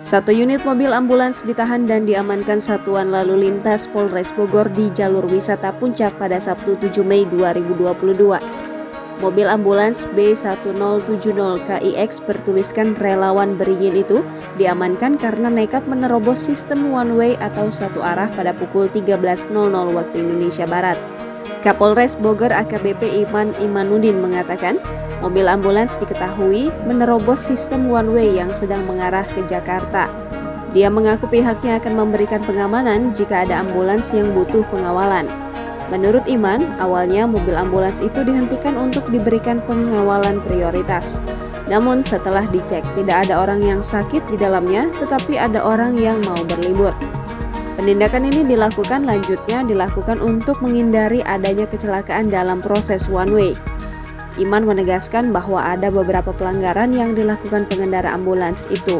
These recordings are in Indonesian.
Satu unit mobil ambulans ditahan dan diamankan Satuan Lalu Lintas Polres Bogor di jalur wisata Puncak pada Sabtu 7 Mei 2022. Mobil ambulans B1070KIX bertuliskan relawan beringin itu diamankan karena nekat menerobos sistem one way atau satu arah pada pukul 13.00 waktu Indonesia Barat. Kapolres Bogor AKBP Iman Imanuddin mengatakan, mobil ambulans diketahui menerobos sistem one way yang sedang mengarah ke Jakarta. Dia mengaku pihaknya akan memberikan pengamanan jika ada ambulans yang butuh pengawalan. Menurut Iman, awalnya mobil ambulans itu dihentikan untuk diberikan pengawalan prioritas. Namun setelah dicek, tidak ada orang yang sakit di dalamnya, tetapi ada orang yang mau berlibur. Penindakan ini dilakukan untuk menghindari adanya kecelakaan dalam proses one way. Iman menegaskan bahwa ada beberapa pelanggaran yang dilakukan pengendara ambulans itu.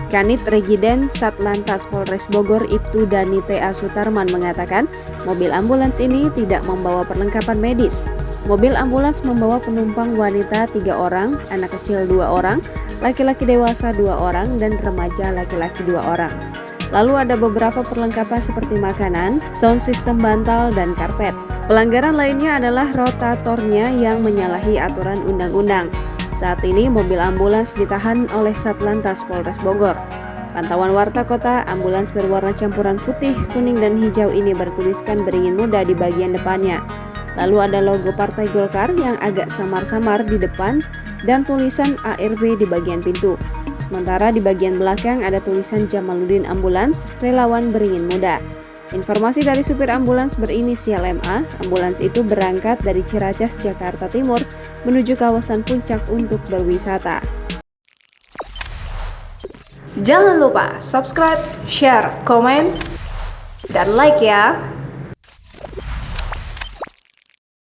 Kanit Regiden Satlantas Polres Bogor Ibtu Dani T.A. Sutarman mengatakan, mobil ambulans ini tidak membawa perlengkapan medis. Mobil ambulans membawa penumpang wanita 3 orang, anak kecil 2 orang, laki-laki dewasa 2 orang, dan remaja laki-laki 2 orang. Lalu ada beberapa perlengkapan seperti makanan, sound system bantal, dan karpet. Pelanggaran lainnya adalah rotatornya yang menyalahi aturan undang-undang. Saat ini mobil ambulans ditahan oleh Satlantas Polres Bogor. Pantauan Warta Kota, ambulans berwarna campuran putih, kuning, dan hijau ini bertuliskan beringin muda di bagian depannya. Lalu ada logo Partai Golkar yang agak samar-samar di depan dan tulisan ARB di bagian pintu. Sementara di bagian belakang ada tulisan Jamaluddin Ambulans, relawan beringin muda. Informasi dari supir ambulans berinisial MA, ambulans itu berangkat dari Ciracas, Jakarta Timur menuju kawasan Puncak untuk berwisata. Jangan lupa subscribe, share, komen, dan like ya!